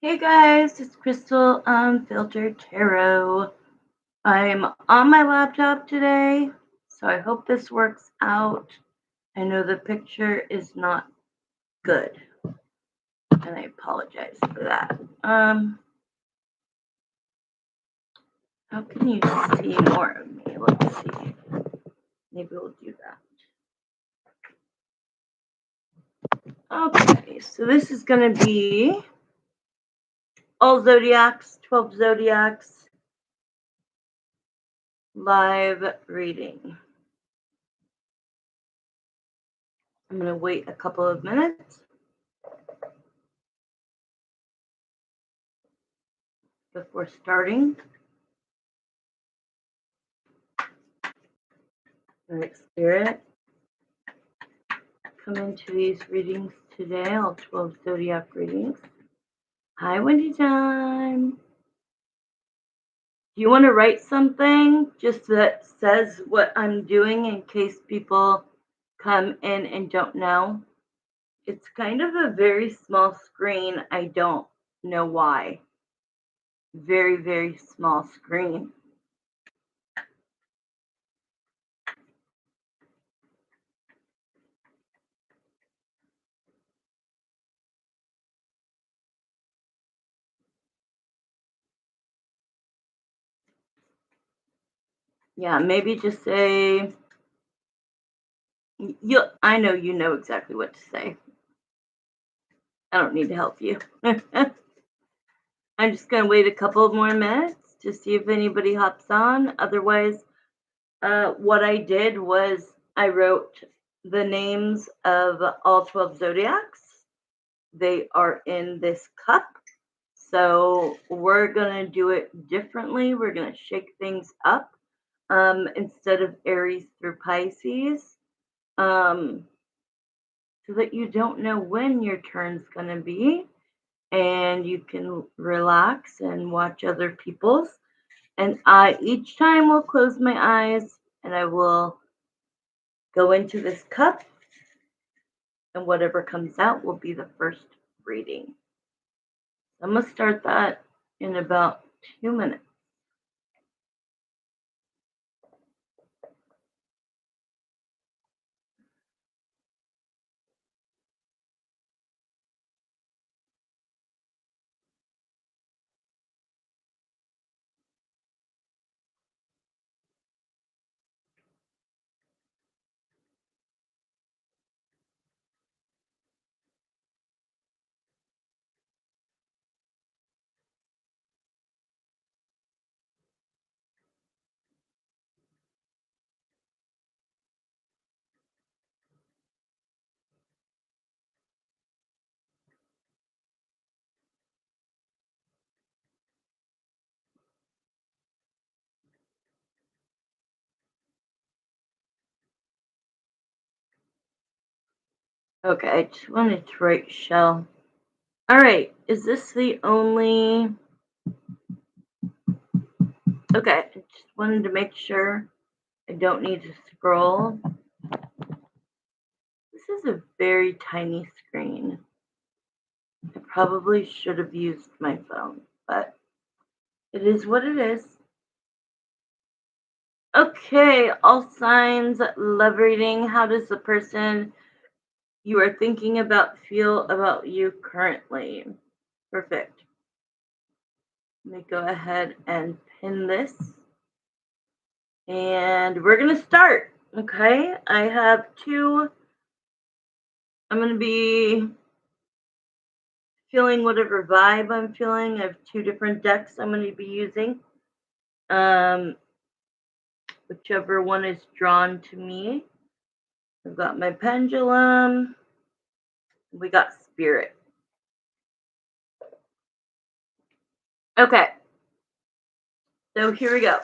Hey guys, it's Crystal Unfiltered Tarot. I'm on my laptop today, so I hope this works out. I know the picture is not good, and I apologize for that. How can you see more of me? Let's see. Maybe we'll do that. Okay, so this is going to be all Zodiacs, 12 Zodiacs, live reading. I'm going to wait a couple of minutes before starting. Alright, Spirit, come into these readings today, all 12 Zodiac readings. Hi, Wendy Time. Do you want to write something just that says what I'm doing in case people come in and don't know? It's kind of a very small screen. I don't know why. Very, very small screen. Yeah, maybe just say, I know you know exactly what to say. I don't need to help you. I'm just going to wait a couple more minutes to see if anybody hops on. Otherwise, what I did was I wrote the names of all 12 zodiacs. They are in this cup. So we're going to do it differently. We're going to shake things up instead of Aries through Pisces, so that you don't know when your turn's going to be. And you can relax and watch other people's. And I each time will close my eyes and I will go into this cup, and whatever comes out will be the first reading. I'm going to start that in about 2 minutes. Okay, I just wanted to write shell. All right, is this the only... Okay, I just wanted to make sure I don't need to scroll. This is a very tiny screen. I probably should have used my phone, but it is what it is. Okay, all signs, love reading. How does the person you are thinking about feel about you currently? Perfect. Let me go ahead and pin this. And we're going to start. Okay, I have two. I'm going to be feeling whatever vibe I'm feeling. I have two different decks I'm going to be using. Whichever one is drawn to me. I've got my pendulum. We got spirit. Okay. So here we go.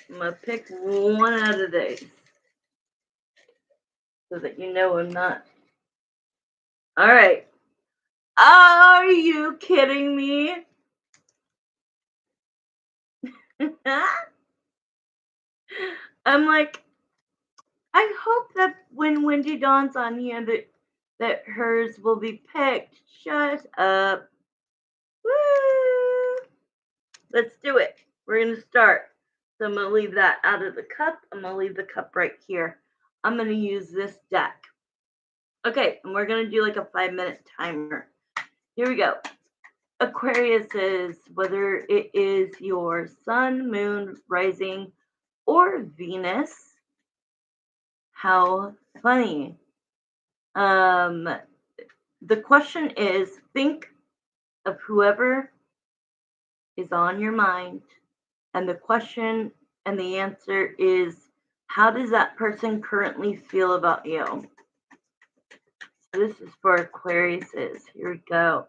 I'm going to pick one out of these so that you know I'm not. All right. Are you kidding me? I'm like, I hope that when Wendy Dawn's on here that that hers will be picked. Shut up. Woo! Let's do it. We're going to start. So I'm going to leave that out of the cup. I'm going to leave the cup right here. I'm going to use this deck. Okay, and we're going to do like a 5-minute timer. Here we go. Aquarius is whether it is your sun, moon, rising, or Venus. How funny. The question is think of whoever is on your mind, and the question and the answer is how does that person currently feel about you? So this is for Aquariuses. Here we go.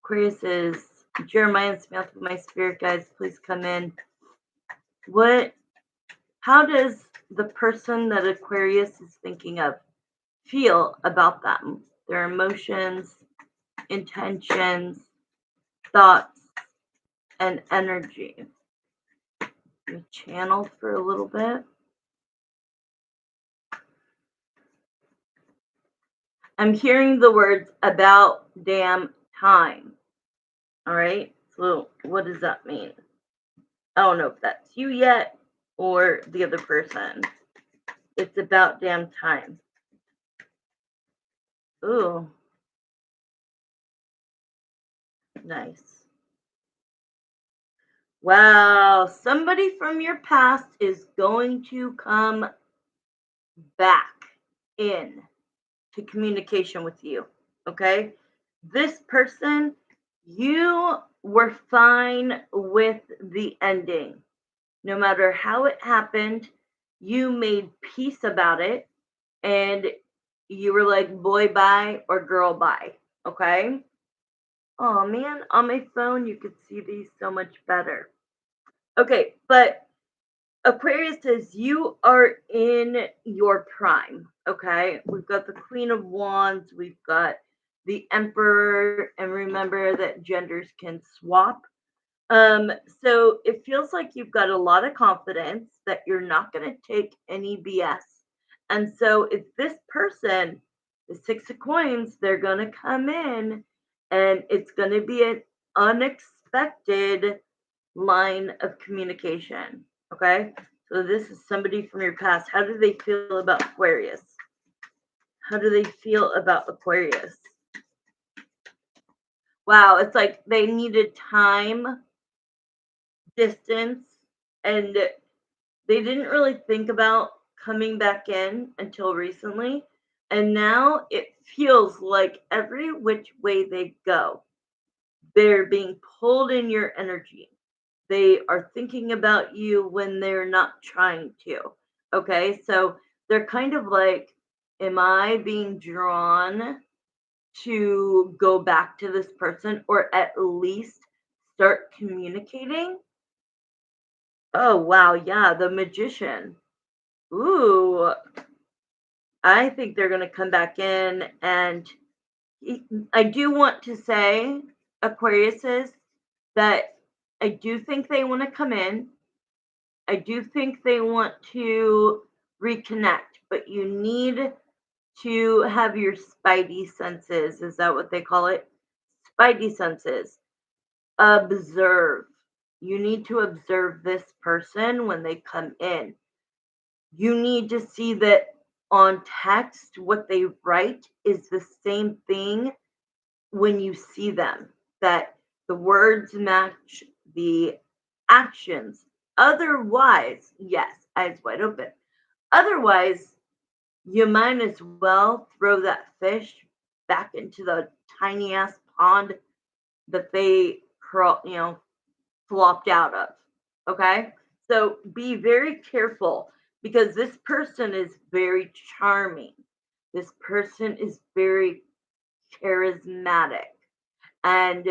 Aquariuses, Jeremiah and Smith, my spirit guides, please come in. How does the person that Aquarius is thinking of feel about them? Their emotions, intentions, thoughts, and energy. We channel for a little bit. I'm hearing the words about damn time. All right. So what does that mean? I don't know if that's you yet or the other person. It's about damn time. Ooh. Nice. Wow. Somebody from your past is going to come back in to communication with you. Okay. This person, you were fine with the ending. No matter how it happened, you made peace about it and you were like, boy, bye or girl, bye. Okay. Oh man, on my phone, you could see these so much better. Okay. But Aquarius says you are in your prime. Okay. We've got the Queen of Wands, we've got the Emperor, and remember that genders can swap. Um, so it feels like you've got a lot of confidence that you're not going to take any BS. And so if this person, the 6 of Coins, they're going to come in and it's going to be an unexpected line of communication. Okay. So this is somebody from your past. How do they feel about Aquarius? How do they feel about Aquarius? Wow. It's like they needed time, distance, and they didn't really think about coming back in until recently. And now it feels like every which way they go, they're being pulled in your energy. They are thinking about you when they're not trying to. Okay. So they're kind of like, am I being drawn to go back to this person or at least start communicating? Oh, wow. Yeah. The Magician. Ooh, I think they're going to come back in. And I do want to say, Aquariuses, that I do think they want to come in. I do think they want to reconnect, but you need to have your spidey senses. Is that what they call it? Spidey senses. Observe. You need to observe this person when they come in. You need to see that on text, what they write is the same thing when you see them, that the words match the actions. Otherwise, yes, eyes wide open. Otherwise, you might as well throw that fish back into the tiny ass pond that they flopped out of. Okay? So be very careful because this person is very charming. This person is very charismatic and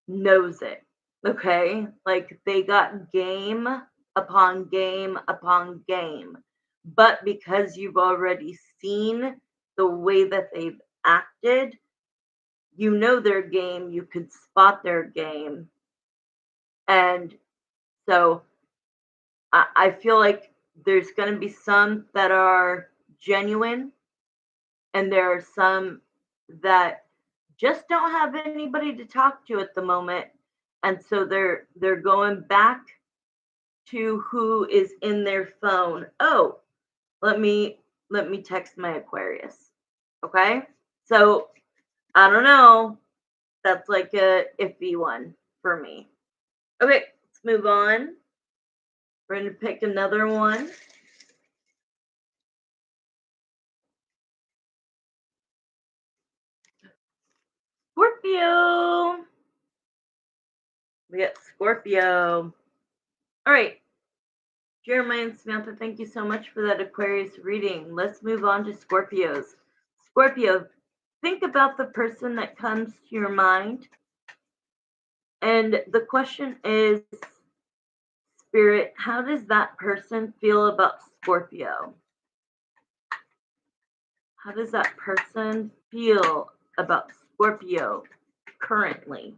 knows it. Okay? Like they got game upon game upon game. But because you've already seen the way that they've acted, you know their game, you could spot their game. And so I feel like there's going to be some that are genuine and there are some that just don't have anybody to talk to at the moment, and so they're going back to who is in their phone. Oh, let me text my Aquarius. Okay? So, I don't know. That's like a iffy one for me. Okay, let's move on. We're going to pick another one. Scorpio. We got Scorpio. All right. Jeremiah and Samantha, thank you so much for that Aquarius reading. Let's move on to Scorpios. Scorpio, think about the person that comes to your mind. And the question is, Spirit, how does that person feel about Scorpio? How does that person feel about Scorpio currently?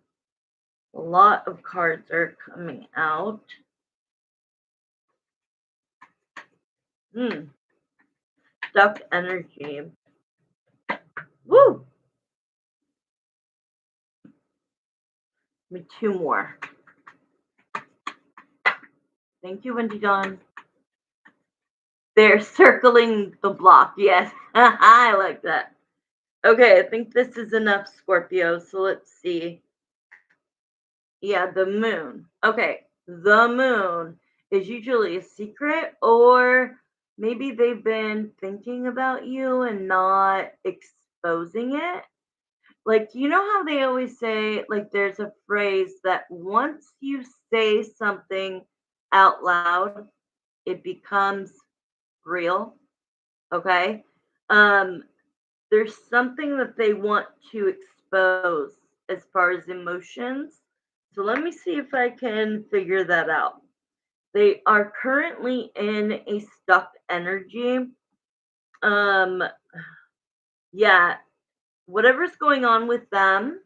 A lot of cards are coming out. Stuck energy. Woo! Give me two more. Thank you, Wendy Dawn. They're circling the block. Yes, I like that. Okay, I think this is enough, Scorpio. So let's see. Yeah, the moon. Okay, the moon is usually a secret, or maybe they've been thinking about you and not exposing it. Like, you know how they always say, like, there's a phrase that once you say something out loud, it becomes real. Okay. Um, there's something that they want to expose as far as emotions. So let me see if I can figure that out. They are currently in a stuck energy. Um, yeah, whatever's going on with them,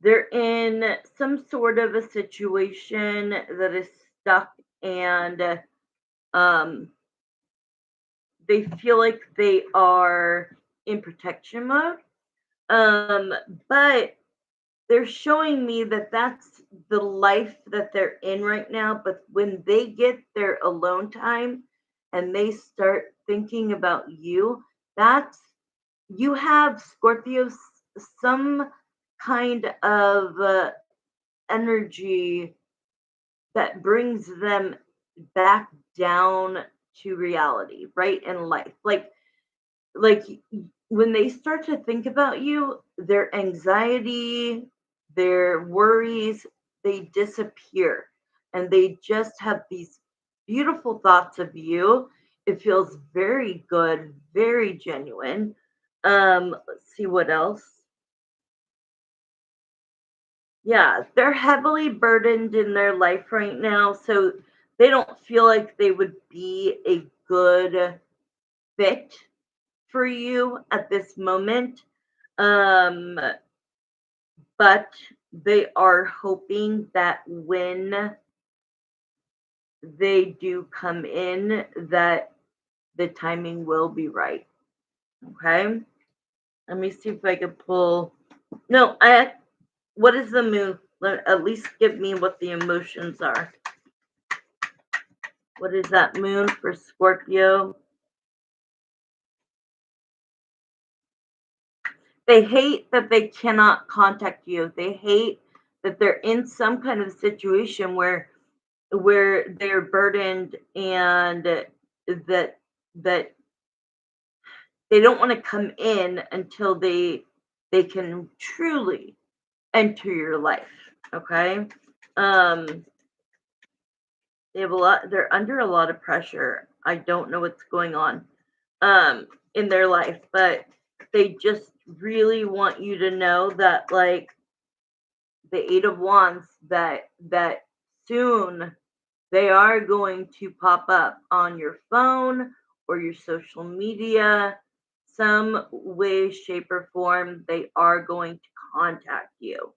they're in some sort of a situation that is stuck, and um, they feel like they are in protection mode. Um, but they're showing me that that's the life that they're in right now. But when they get their alone time and they start thinking about you, that's you have Scorpios some kind of energy that brings them back down to reality, right? In life. Like when they start to think about you, their anxiety, their worries, they disappear and they just have these beautiful thoughts of you. It feels very good, very genuine. Let's see what else. Yeah, they're heavily burdened in their life right now, so they don't feel like they would be a good fit for you at this moment. Um, but they are hoping that when they do come in, that the timing will be right. Okay. Let me see if I can pull. No, I. What is the moon? At least give me what the emotions are. What is that moon for Scorpio? They hate that they cannot contact you. They hate that they're in some kind of situation where they're burdened and that they don't want to come in until they can truly enter your life. Okay. um they have a lot, they're under a lot of pressure. I don't know what's going on in their life, but they just really want you to know that, like, the Eight of Wands, that soon they are going to pop up on your phone or your social media, some way, shape, or form. They are going to contact you.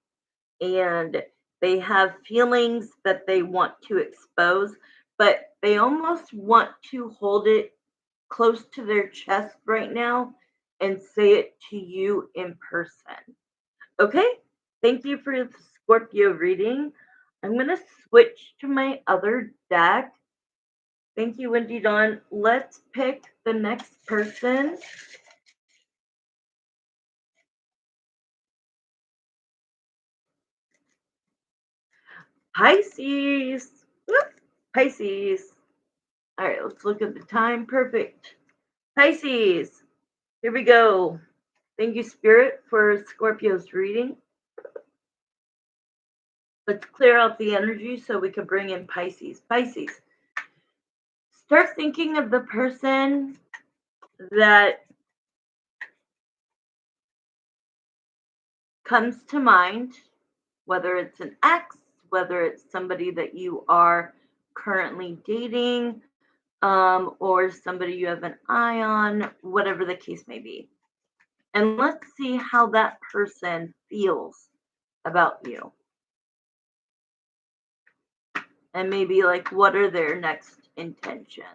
And they have feelings that they want to expose, but they almost want to hold it close to their chest right now and say it to you in person. Okay? Thank you for the Scorpio reading. I'm going to switch to my other deck. Thank you, Wendy Dawn. Let's pick the next person. Pisces. Whoop, Pisces. All right, let's look at the time. Perfect. Pisces. Here we go. Thank you, Spirit, for Scorpio's reading. Let's clear out the energy so we can bring in Pisces. Pisces. Start thinking of the person that comes to mind, whether it's an ex, whether it's somebody that you are currently dating, or somebody you have an eye on, whatever the case may be. And let's see how that person feels about you. And maybe like what are their next intentions?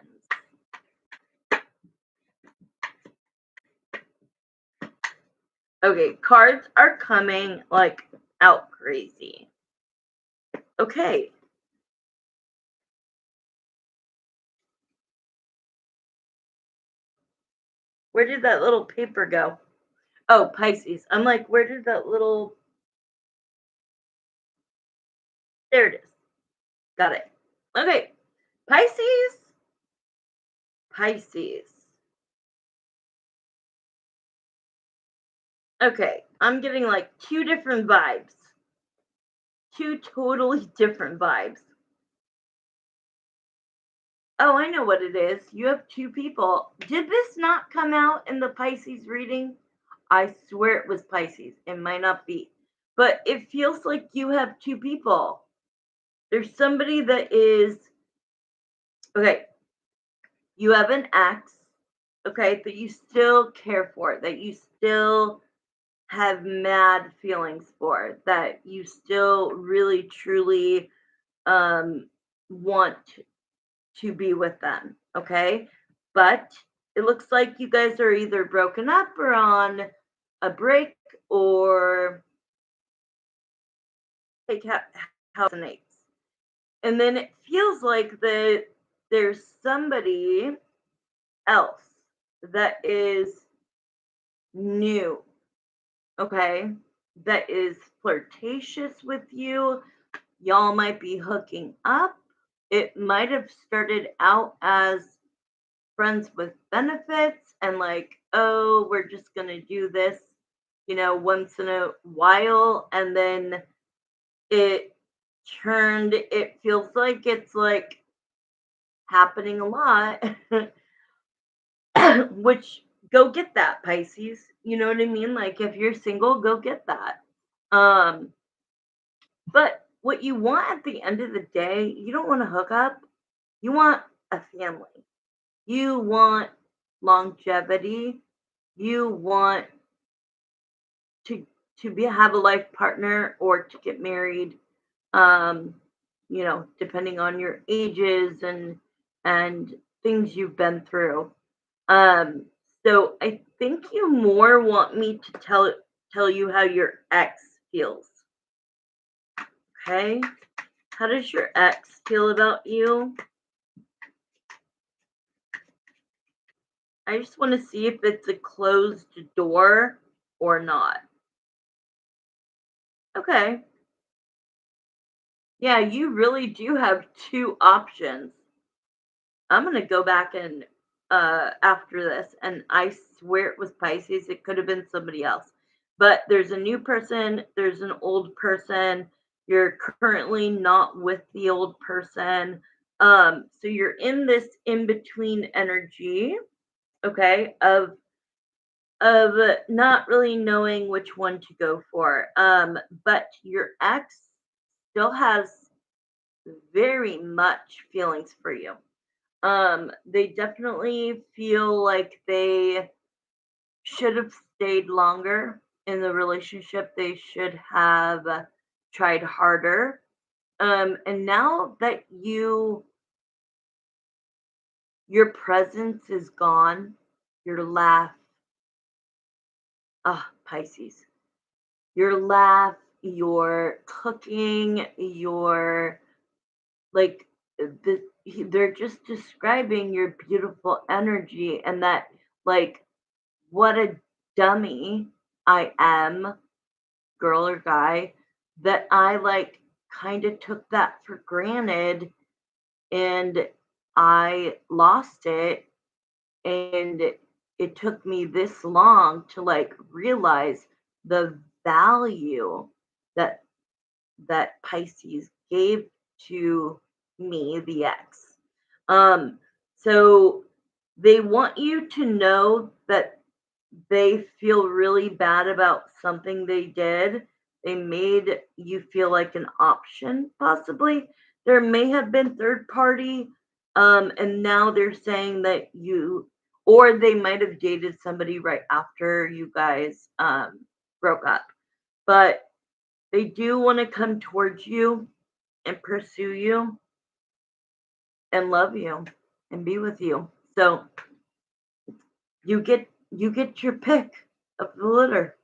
Okay, cards are coming like out crazy. Okay. Where did that little paper go? Oh, Pisces. I'm like, where did that little. There it is. Got it. Okay. Pisces. Pisces. Okay. I'm getting like two different vibes. Two totally different vibes. Oh, I know what it is. You have two people. Did this not come out in the Pisces reading? I swear it was Pisces. It might not be. But it feels like you have two people. There's somebody that is, okay, you have an ex, okay, that you still care for, that you still have mad feelings for, that you still really truly want to be with them, okay? But it looks like you guys are either broken up or on a break or take house and eights. And then it feels like that there's somebody else that is new, okay? That is flirtatious with you. Y'all might be hooking up. It might have started out as friends with benefits and like, oh, we're just going to do this, once in a while. And then it it feels like it's like happening a lot, which go get that, Pisces. You know what I mean? Like if you're single, go get that. Um, but what you want at the end of the day, you don't want to hook up. You want a family. You want longevity. You want to have a life partner or to get married. Um, depending on your ages and things you've been through. Um, so I think you more want me to tell you how your ex feels. Okay? How does your ex feel about you? I just want to see if it's a closed door or not. Okay. Yeah, you really do have two options. I'm gonna go back and after this, and I swear it was Pisces. It could have been somebody else, but there's a new person. There's an old person. You're currently not with the old person, so you're in this in between energy, okay, of not really knowing which one to go for. But your ex still has very much feelings for you. They definitely feel like they should have stayed longer in the relationship. They should have tried harder. And now that your presence is gone, your laugh, Pisces. Your laugh, your cooking, your like they're just describing your beautiful energy and that like what a dummy I am, girl or guy, that I like kind of took that for granted and I lost it and it took me this long to like realize the value that Pisces gave to me, the ex. Um, so they want you to know that they feel really bad about something they did. They made you feel like an option, possibly. There may have been third party, and now they're saying that or they might have dated somebody right after you guys broke up. But they do want to come towards you and pursue you and love you and be with you. So you get your pick of the litter.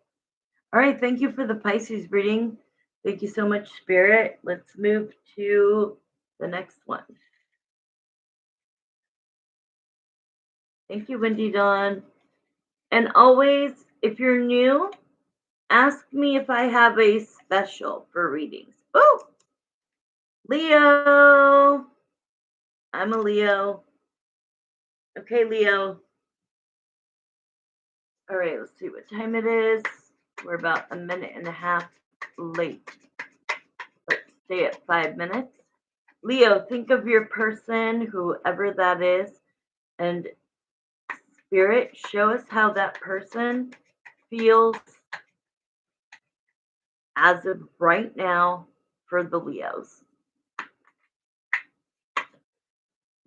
All right, thank you for the Pisces reading. Thank you so much, Spirit. Let's move to the next one. Thank you, Wendy Dawn. And always, if you're new, ask me if I have a special for readings. Oh, Leo. I'm a Leo. Okay, Leo. All right, let's see what time it is. We're about a minute and a half late. Let's stay at 5 minutes. Leo, think of your person, whoever that is, and Spirit, show us how that person feels as of right now for the Leos.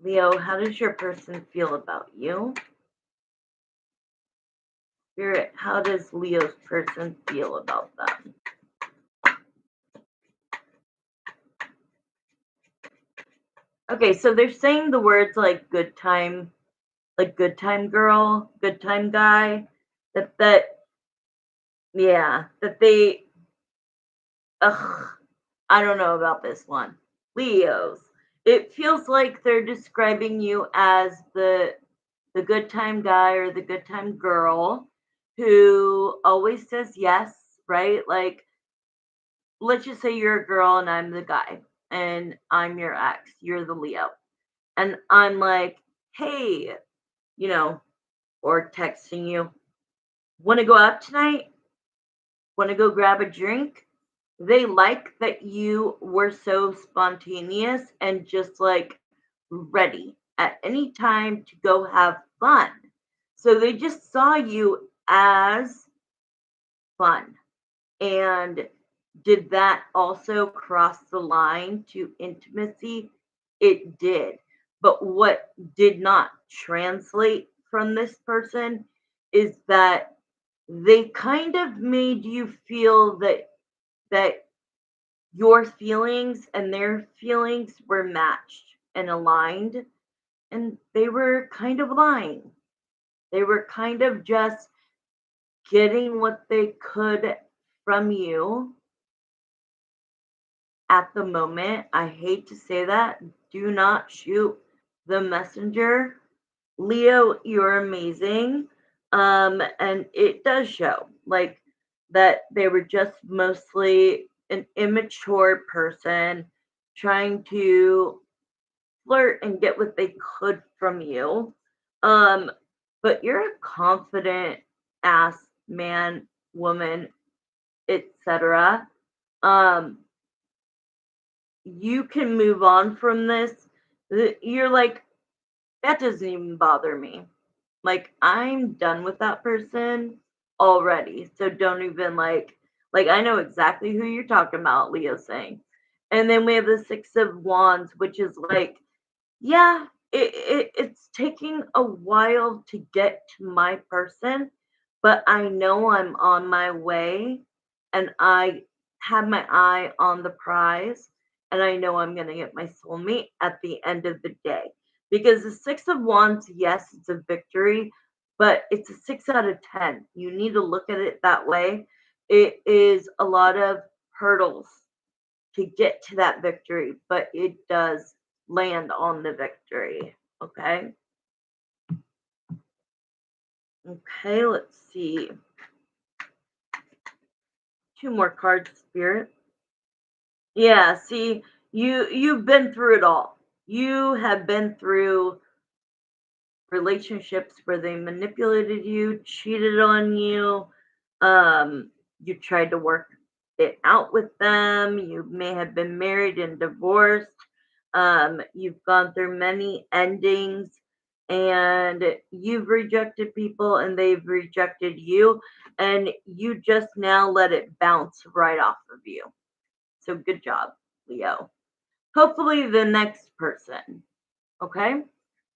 Leo, how does your person feel about you? Spirit, how does Leo's person feel about them? Okay, so they're saying the words like good time girl, good time guy, that they, ugh, I don't know about this one. Leos. It feels like they're describing you as the good time guy or the good time girl who always says yes, right? Like let's just say you're a girl and I'm the guy and I'm your ex, you're the Leo. And I'm like, "Hey, you know, or texting you, want to go out tonight? Want to go grab a drink?" They like that you were so spontaneous and just like ready at any time to go have fun. So they just saw you as fun. And did that also cross the line to intimacy? It did. But what did not translate from this person is that they kind of made you feel that your feelings and their feelings were matched and aligned, and they were kind of lying. They were kind of just getting what they could from you at the moment. I hate to say that. Do not shoot the messenger. Leo, you're amazing. And it does show like that they were just mostly an immature person trying to flirt and get what they could from you. Um, but you're a confident ass man, woman, etc. Um, you can move on from this. You're like, that doesn't even bother me. Like, I'm done with that person already. So don't even like I know exactly who you're talking about, Leo saying. And then we have the Six of Wands, which is like, yeah, it's taking a while to get to my person, but I know I'm on my way and I have my eye on the prize and I know I'm going to get my soulmate at the end of the day. Because the Six of Wands, yes, it's a victory, but it's a 6 out of 10. You need to look at it that way. It is a lot of hurdles to get to that victory, but it does land on the victory. Okay. Okay, let's see. Two more cards, Spirit. Yeah, see, you've been through it all. You have been through relationships where they manipulated you, cheated on you, you tried to work it out with them, you may have been married and divorced, you've gone through many endings, and you've rejected people and they've rejected you, and you just now let it bounce right off of you. So good job, Leo. Hopefully the next person. Okay?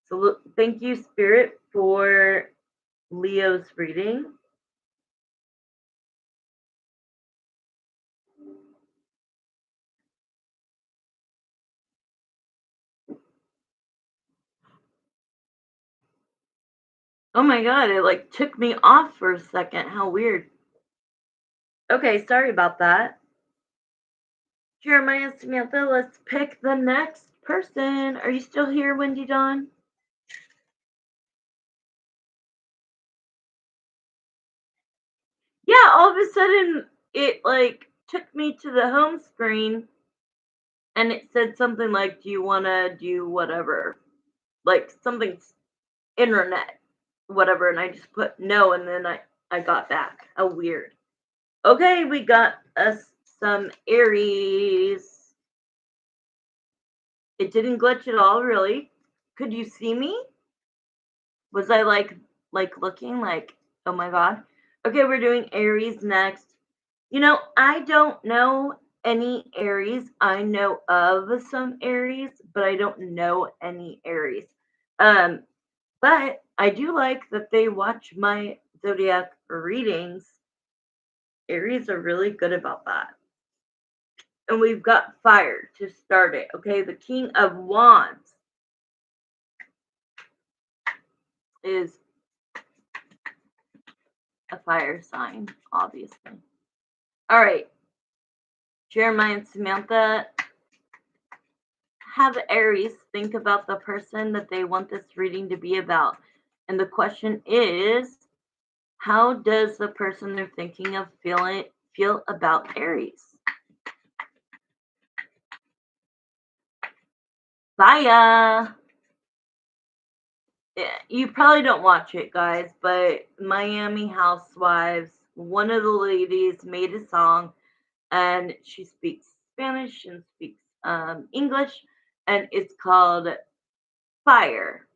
So thank you, Spirit, for Leo's reading. Oh my god, it like took me off for a second. How weird. Okay, sorry about that. Jeremiah, Samantha, let's pick the next person. Are you still here, Wendy Dawn? Yeah, all of a sudden it like took me to the home screen and it said something like, do you want to do whatever? Like something internet, whatever. And I just put no and then I got back. How weird. Okay, we got us some Aries. It didn't glitch at all, really. Could you see me? Was I like looking like, oh my god? Okay, we're doing Aries next. You know, I don't know any Aries. I know of some Aries, but I don't know any Aries. Um, but I do like that they watch my zodiac readings. Aries are really good about that. And we've got fire to start it. Okay, the King of Wands is a fire sign, obviously. All right, Jeremiah and Samantha, have Aries think about the person that they want this reading to be about. And the question is, how does the person they're thinking of feel about Aries? Bye. Yeah, you probably don't watch it, guys, but Miami Housewives, one of the ladies made a song and she speaks Spanish and speaks English, and it's called Fire.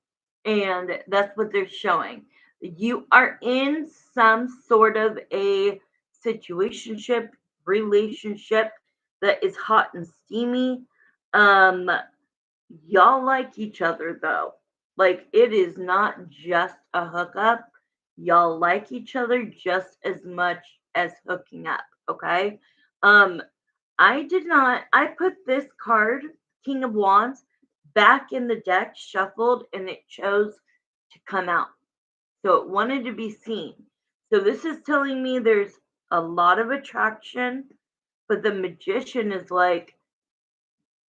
And that's what they're showing. You are in some sort of a situationship, relationship that is hot and steamy. Um, Y'all like each other though. Like it is not just a hookup. Y'all like each other just as much as hooking up, okay? Um I put this card, King of Wands, back in the deck, shuffled, and it chose to come out. So it wanted to be seen. So this is telling me there's a lot of attraction, but the magician is like,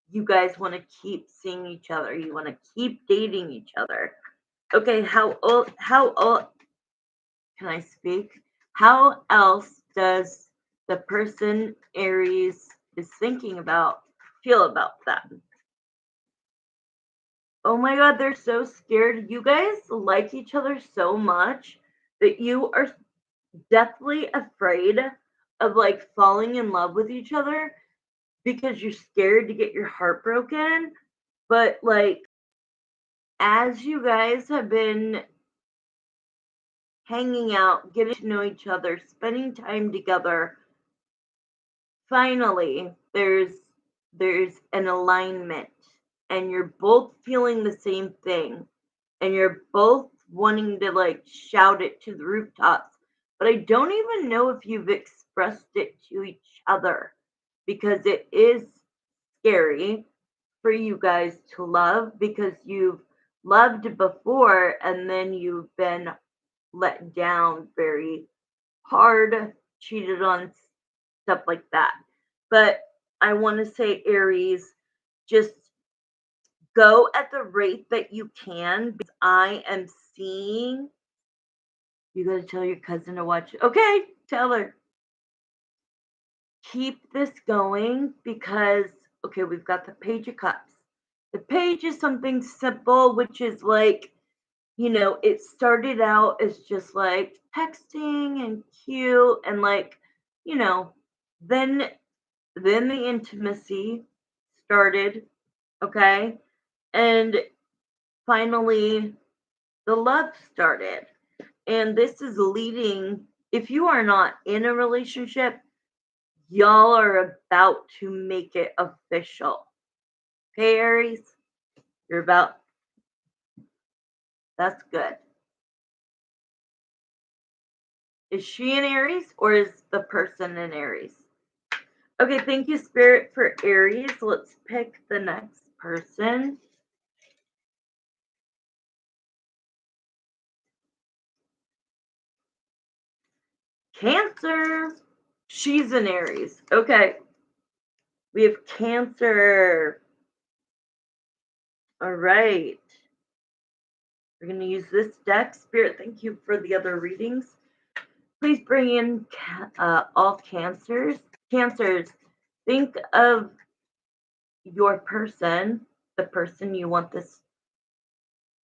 you guys want to keep seeing each other. You want to keep dating each other. Okay, how old can I speak? How else does the person Aries is thinking about feel about that? Oh my god, they're so scared. You guys like each other so much that you are deathly afraid of like falling in love with each other because you're scared to get your heart broken. But like as you guys have been hanging out, getting to know each other, spending time together, finally there's an alignment and you're both feeling the same thing and you're both wanting to like shout it to the rooftops. But I don't even know if you've expressed it to each other because it is scary for you guys to love because you've loved before and then you've been let down very hard, cheated on, stuff like that. But I want to say, Aries, just go at the rate that you can because I am seeing you got to tell your cousin to watch. Okay, tell her. Keep this going because, okay, we've got the Page of Cups. The page is something simple, which is like, it started out as just like texting and cute and like, you know, then the intimacy started, okay? And finally the love started. And this is leading, if you are not in a relationship, y'all are about to make it official. Okay, Aries? You're about, that's good. Is she an Aries or is the person an Aries? Okay, thank you, Spirit, for Aries. Let's pick the next person. Cancer. She's an Aries. Okay. We have Cancer. All right. We're going to use this deck. Spirit, thank you for the other readings. Please bring in all Cancers. Cancers, think of your person, the person you want this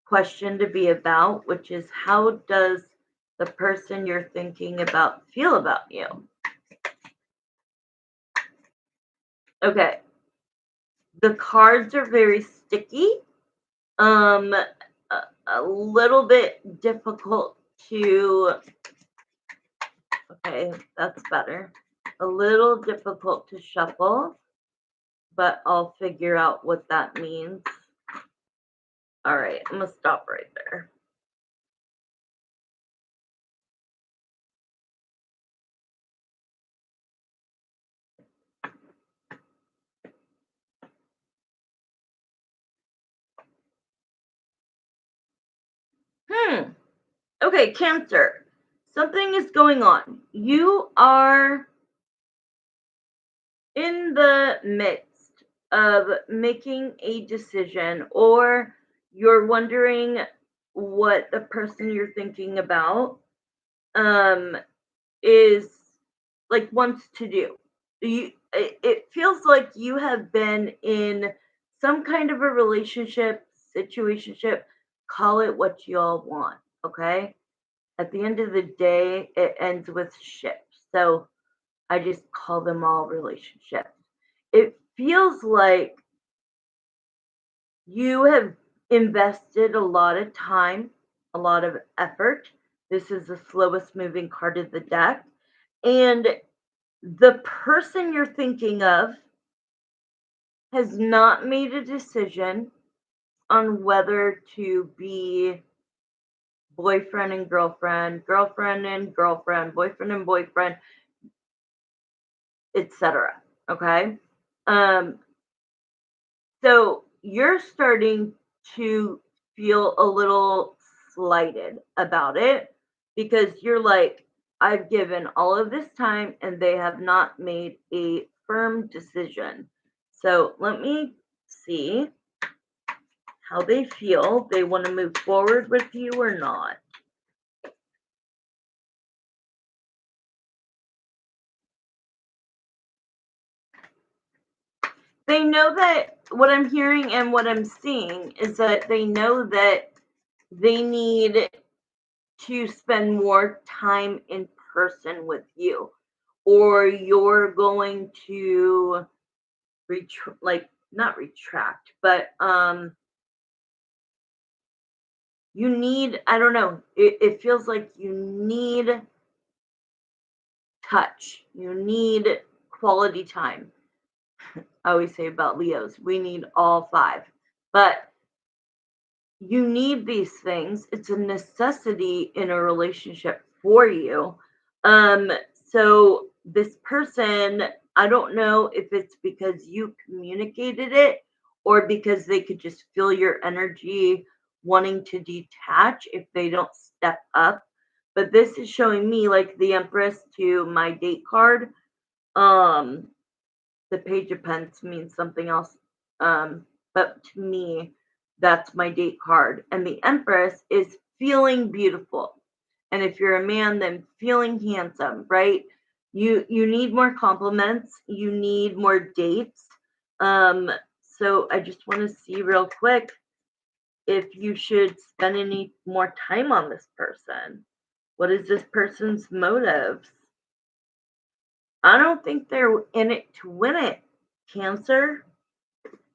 question to be about, which is how does the person you're thinking about feel about you? Okay. The cards are very sticky. A little bit difficult to, okay, that's better. A little difficult to shuffle, but I'll figure out what that means. All right, I'm gonna stop right there. Okay, Cancer. Something is going on. You are in the midst of making a decision, or you're wondering what the person you're thinking about um is like wants to do. It feels like you have been in some kind of a relationship, situationship, call it what you all want, okay? At the end of the day, it ends with ship. So I just call them all relationships. It feels like you have invested a lot of time, a lot of effort. This is the slowest moving card of the deck. And the person you're thinking of has not made a decision on whether to be boyfriend and girlfriend, girlfriend and girlfriend, boyfriend and boyfriend, etc. Okay? Um, so you're starting to feel a little slighted about it because you're like, I've given all of this time and they have not made a firm decision. So let me see how they feel. They want to move forward with you or not. They know that what I'm hearing and what I'm seeing is that they know that they need to spend more time in person with you, or you're going to like not retract, but you need, I don't know, it feels like you need touch, you need quality time. I always say about Leos, we need all five, but you need these things. It's a necessity in a relationship for you. So this person, I don't know if it's because you communicated it or because they could just feel your energy wanting to detach if they don't step up. but this is showing me like the Empress to my date card. Um, the Page of Pence means something else. But to me, that's my date card. And the Empress is feeling beautiful. And if you're a man, then feeling handsome, right? You need more compliments. You need more dates. Um, so I just want to see real quick if you should spend any more time on this person. What is this person's motives? I don't think they're in it to win it, Cancer.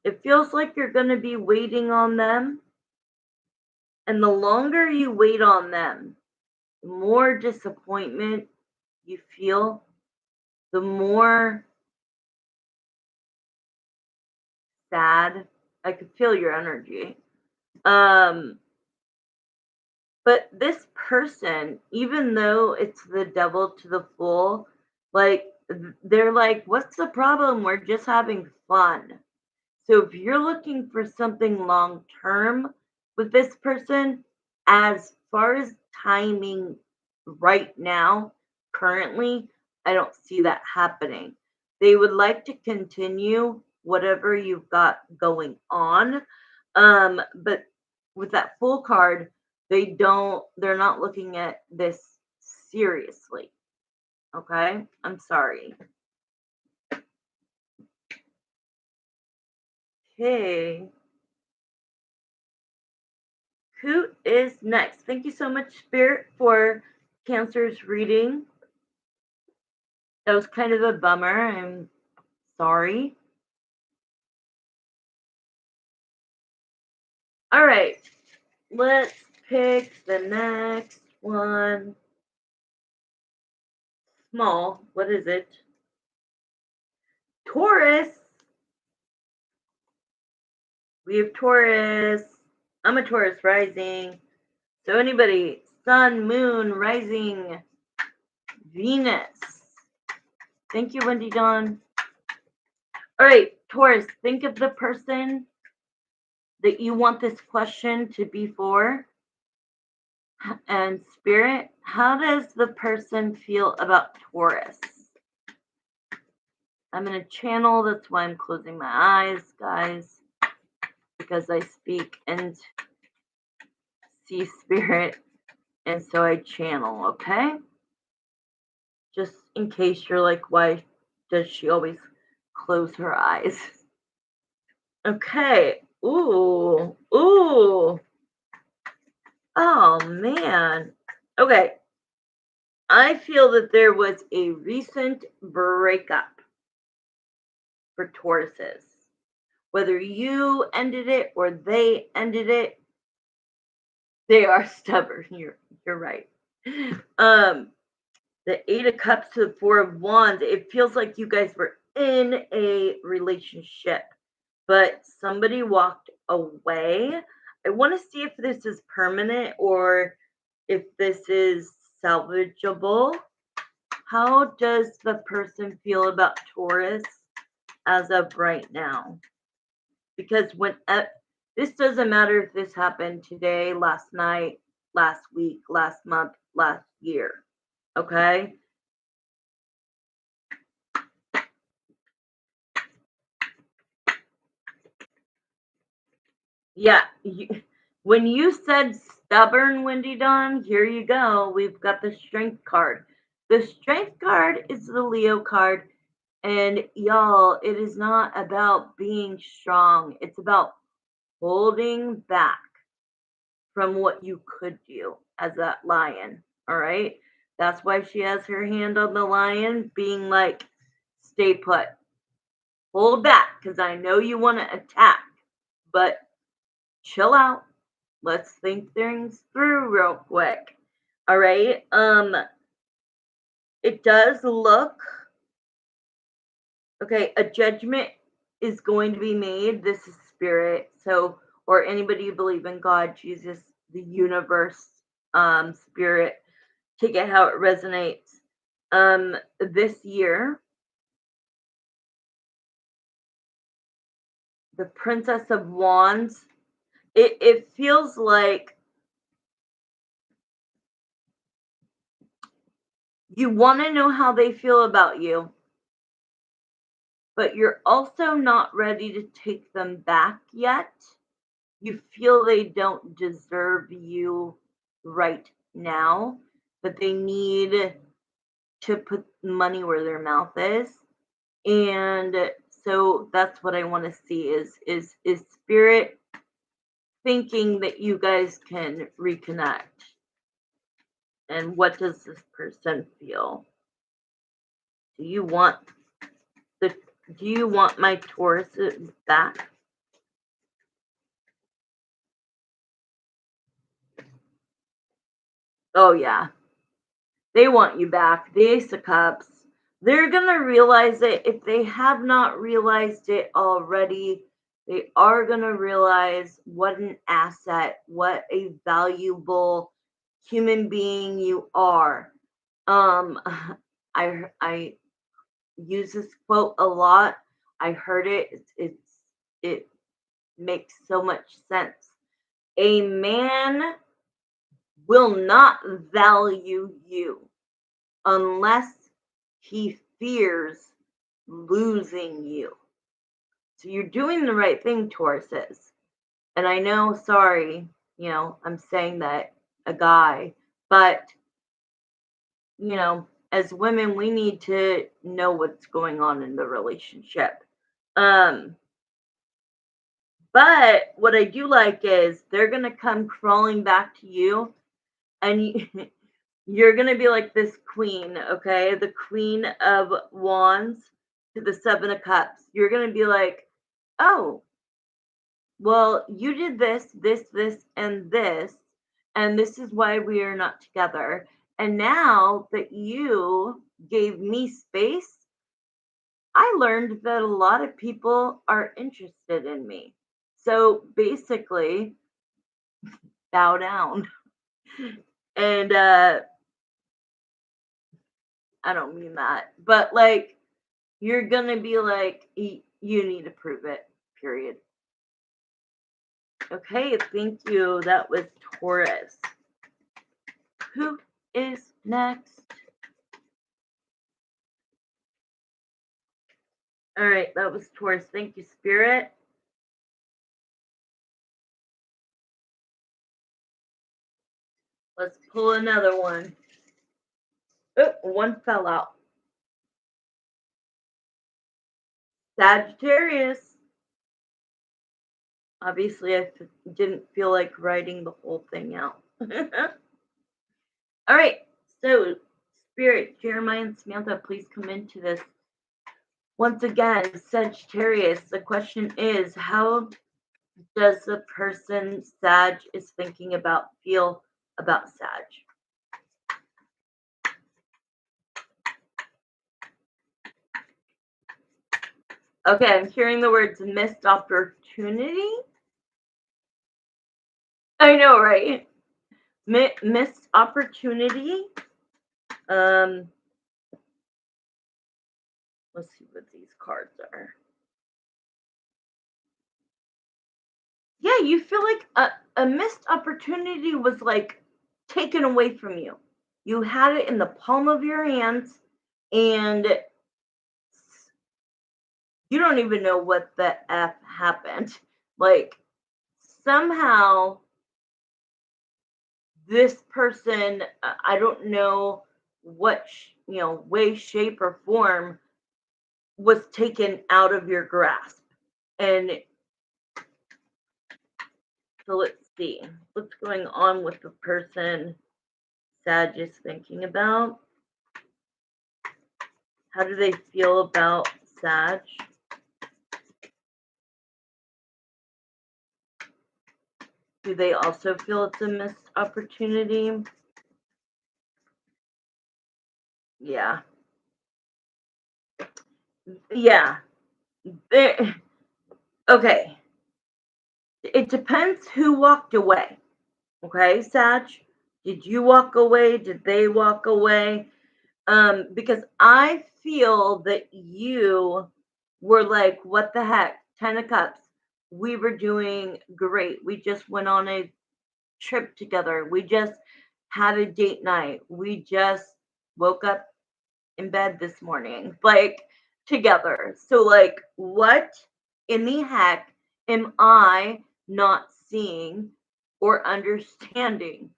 It feels like you're going to be waiting on them. And the longer you wait on them, the more disappointment you feel, the more sad. I could feel your energy. Um, but this person, even though it's the devil to the full, like they're like, what's the problem? We're just having fun. So if you're looking for something long term with this person, as far as timing right now, currently, I don't see that happening. They would like to continue whatever you've got going on. But with that full card, they're not looking at this seriously. Okay? I'm sorry. Okay. Who is next? Thank you so much, Spirit, for Cancer's reading. That was kind of a bummer. I'm sorry. All right, let's pick the next one. Small. What is it? Taurus. We have Taurus. I'm a Taurus rising. So anybody, Sun, Moon, Rising, Venus. Thank you, Wendy Dawn. All right, Taurus, think of the person that you want this question to be for. And Spirit, how does the person feel about Taurus? I'm going to channel. That's why I'm closing my eyes, guys, because I speak and see Spirit. And so I channel, okay? Just in case you're like, why does she always close her eyes? Okay. Ooh. Ooh. Oh, man. Okay. I feel that there was a recent breakup for Tauruses. Whether you ended it or they ended it, they are stubborn. You're right. Um, the Eight of Cups to the Four of Wands, it feels like you guys were in a relationship, but somebody walked away. I want to see if this is permanent or if this is salvageable. How does the person feel about Taurus as of right now? Because when this doesn't matter if this happened today, last night, last week, last month, last year. Okay? Yeah. When you said stubborn, Wendy Dawn, here you go. We've got the strength card. The strength card is the Leo card. And y'all, it is not about being strong. It's about holding back from what you could do as that lion. All right. That's why she has her hand on the lion, being like, stay put, hold back, because I know you want to attack, but chill out. Let's think things through real quick. All right. It does look okay. A judgment is going to be made. This is spirit. So, or anybody you believe in God, Jesus, the universe, spirit, take it how it resonates. This year, the Princess of Wands, it feels like You want to know how they feel about you, but you're also not ready to take them back yet. You feel they don't deserve you right now, but they need to put money where their mouth is. And so that's what I want to see is spirit thinking that you guys can reconnect. And what does this person feel? Do you want the do you want my Taurus back? Oh yeah. They want you back. The Ace of Cups. They're gonna realize it. If they have not realized it already, they are gonna realize what an asset, what a valuable human being you are. Um I use this quote a lot. I heard it. It makes so much sense. A man will not value you unless he fears losing you. So you're doing the right thing, Tauruses. And I know, sorry, I'm saying that a guy, but as women, we need to know what's going on in the relationship. Um, but what I do like is they're gonna come crawling back to you, and you're gonna be like this queen, okay? The Queen of Wands to the Seven of Cups. You're gonna be like, oh, well, you did this, and this is why we are not together. And now that you gave me space, I learned that a lot of people are interested in me. So basically, bow down. And I don't mean that, but like, you're gonna be like, You need to prove it, period." Okay, thank you. That was Taurus. Who is next? All right, that was Taurus. Thank you, Spirit. Let's pull another one. Oh, one fell out. Sagittarius. Obviously, didn't feel like writing the whole thing out. All right, so Spirit, Jeremiah, and Samantha, please come into this. Once again, Sagittarius, the question is, how does the person Sag is thinking about feel about Sag? Okay, I'm hearing the words missed opportunity. I know, right? Missed opportunity. Let's see what these cards are. Yeah, you feel like a missed opportunity was like taken away from you. You had it in the palm of your hands, and you don't even know what the F happened. Like, somehow this person, I don't know what, way, shape, or form, was taken out of your grasp. And so let's see what's going on with the person Sag is thinking about. How do they feel about Sag? Do they also feel it's a missed opportunity? Yeah. Yeah. Okay. It depends who walked away. Okay, Sag? Did you walk away? Did they walk away? Because I feel that you were like, what the heck? 10 of Cups. We were doing great. We just went on a trip together. We just had a date night. We just woke up in bed this morning, like together. So, like, what in the heck am I not seeing or understanding?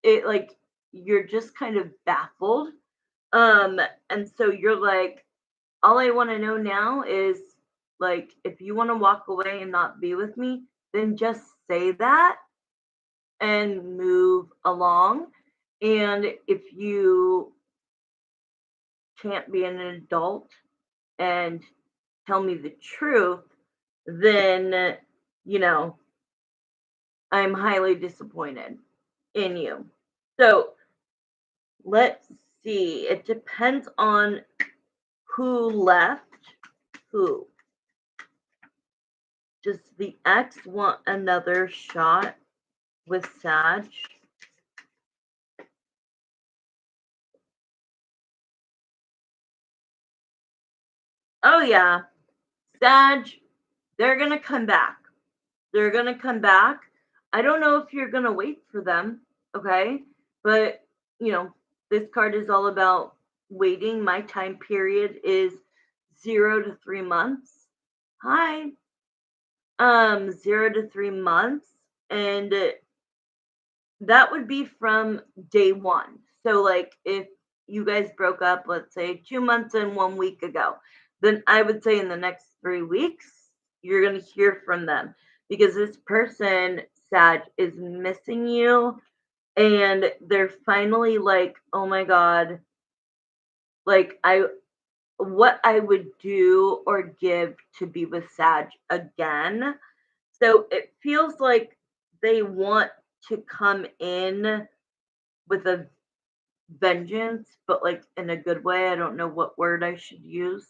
It like you're just kind of baffled. Um, and so you're like, all I want to know now is like, if you want to walk away and not be with me, then just say that and move along. And if you can't be an adult and tell me the truth, then, you know, I'm highly disappointed in you. So let's see. It depends on who left who. Does the ex want another shot with Sag? Oh, yeah. Sag, they're going to come back. They're going to come back. I don't know if you're going to wait for them, okay? But, you know, this card is all about waiting. My time period is 0 to 3 months. Hi. 0 to 3 months. And that would be from day one. So, like, if you guys broke up, let's say 2 months and 1 week ago, then I would say in the next 3 weeks, you're going to hear from them because this person, Sag, is missing you. And they're finally like, oh my God, like, what I would do or give to be with Sag again. So it feels like they want to come in with a vengeance, but like in a good way. I don't know what word I should use.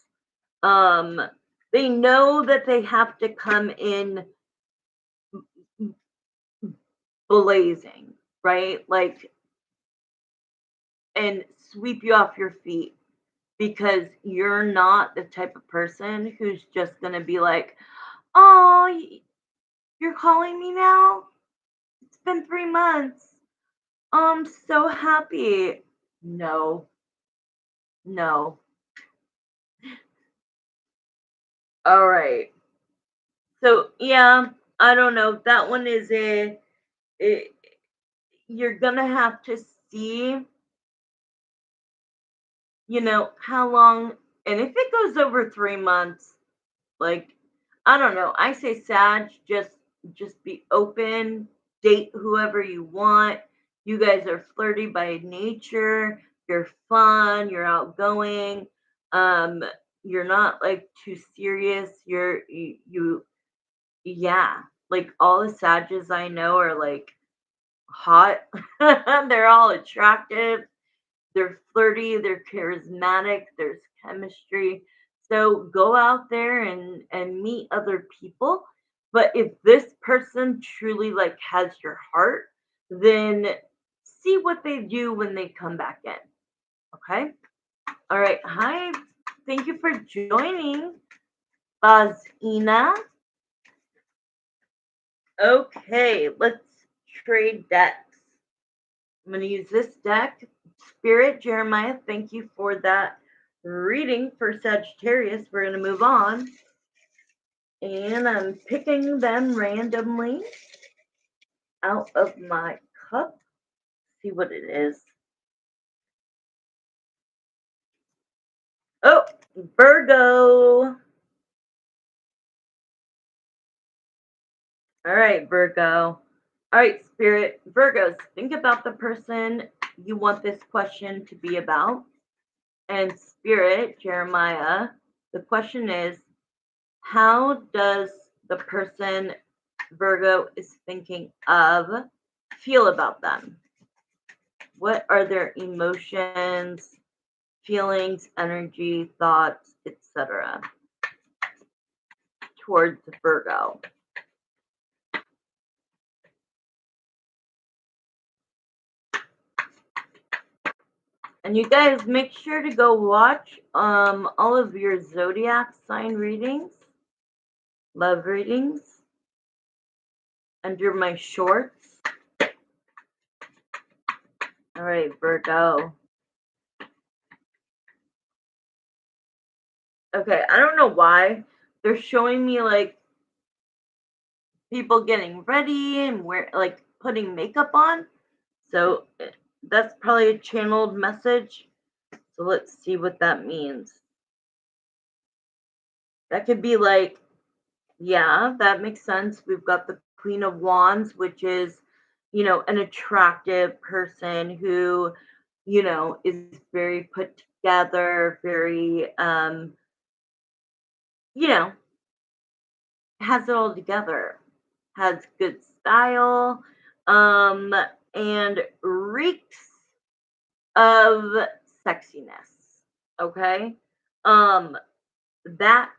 Um, they know that they have to come in blazing, right? Like, and sweep you off your feet because you're not the type of person who's just going to be like, oh, you're calling me now? It's been 3 months. Oh, I'm so happy. No, no. All right. So, yeah, I don't know. That one is it, you're going to have to see, how long. And if it goes over 3 months, like, I don't know. I say Sag, just be open, date whoever you want. You guys are flirty by nature. You're fun. You're outgoing. Um, you're not like too serious. Yeah. Like all the Sages I know are like hot. They're all attractive. They're flirty, they're charismatic, there's chemistry. So go out there and meet other people. But if this person truly like has your heart, then see what they do when they come back in. Okay? All right. Hi. Thank you for joining, Bazina. Okay, let's trade decks. I'm going to use this deck. Spirit, Jeremiah, thank you for that reading for Sagittarius. We're going to move on. And I'm picking them randomly out of my cup. See what it is. Oh, Virgo. All right, Virgo. All right, Spirit. Virgos, think about the person you want this question to be about. And Spirit, Jeremiah, the question is, how does the person Virgo is thinking of feel about them? What are their emotions, feelings, energy, thoughts, etc. towards Virgo? And you guys make sure to go watch all of your zodiac sign readings, love readings under my shorts. All right, Virgo. Okay, I don't know why. They're showing me like people getting ready and wear like putting makeup on. So that's probably a channeled message. So let's see what that means. That could be like, yeah, that makes sense. We've got the Queen of Wands, which is, an attractive person who, is very put together, very, you know, has it all together, has good style, um, and reeks of sexiness. Okay. Um, that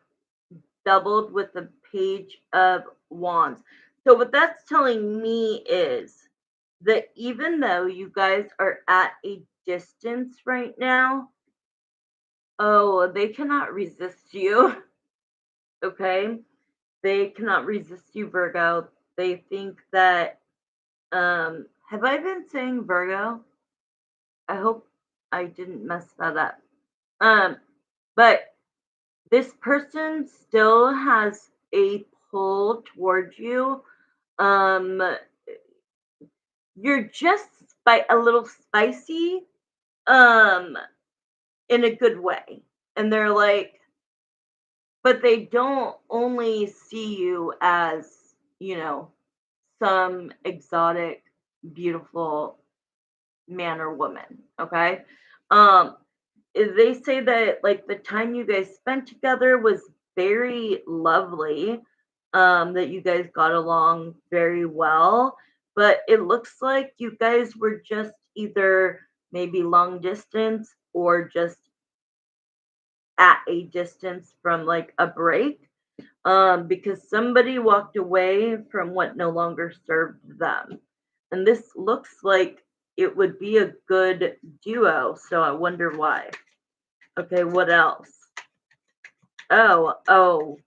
doubled with the Page of Wands. So, what that's telling me is that even though you guys are at a distance right now, oh, they cannot resist you. Okay. They cannot resist you, Virgo. They think that, have I been saying Virgo? I hope I didn't mess that up. Um, but this person still has a pull towards you. Um, you're just a little spicy, um, in a good way. And they're like, but they don't only see you as, you know, some exotic, beautiful man or woman. Okay. Um, they say that like the time you guys spent together was very lovely, that you guys got along very well, but it looks like you guys were just either maybe long distance or just at a distance from like a break, because somebody walked away from what no longer served them, and this looks like it would be a good duo, so I wonder why. Okay, what else? Oh, oh,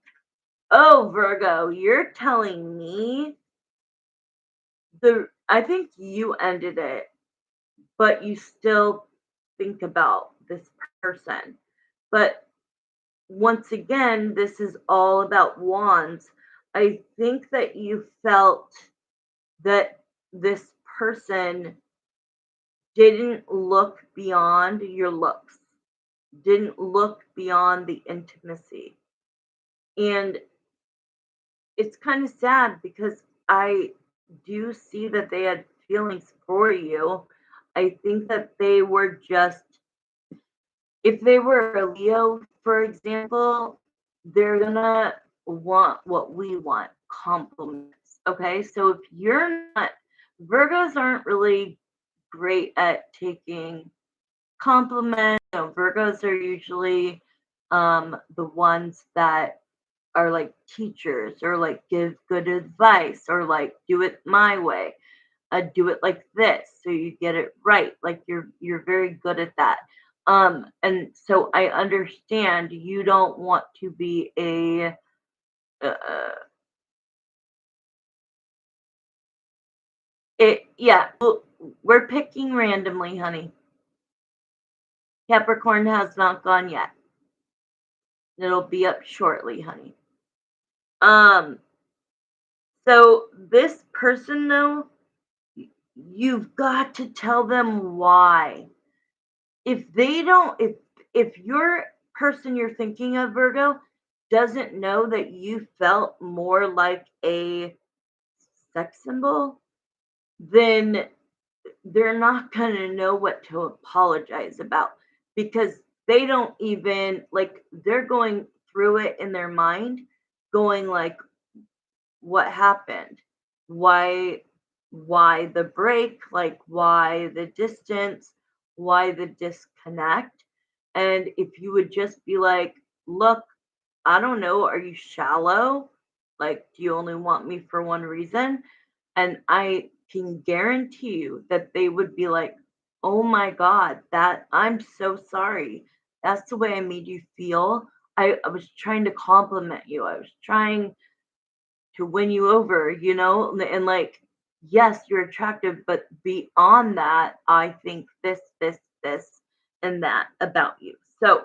oh, Virgo, you're telling me I think you ended it, but you still think about this person. But once again, this is all about wands. I think that you felt that this person didn't look beyond your looks, didn't look beyond the intimacy. And it's kind of sad because I do see that they had feelings for you. I think that they were just, if they were a Leo, for example, they're gonna want what we want, compliments. Okay, so if you're not, Virgos aren't really great at taking compliments. Virgos are usually, the ones that are like teachers or like give good advice or like do it my way, do it like this so you get it right, like you're very good at that, and so I understand you don't want to be a, yeah, well, we're picking randomly, honey. Capricorn has not gone yet. It'll be up shortly, honey. um so this person though, you've got to tell them why. If they don't, if your person you're thinking of, Virgo, doesn't know that you felt more like a sex symbol, then they're not going to know what to apologize about, because they don't even like, they're going through it in their mind, going like, what happened, why why the break, like why the distance, why the disconnect. And if you would just be like, look, I don't know, are you shallow, like do you only want me for one reason? And I can guarantee you that they would be like, oh my god, that I'm so sorry, that's the way I made you feel. I was trying to compliment you, I was trying to win you over, and like, yes, you're attractive, but beyond that, I think this, and that about you. So,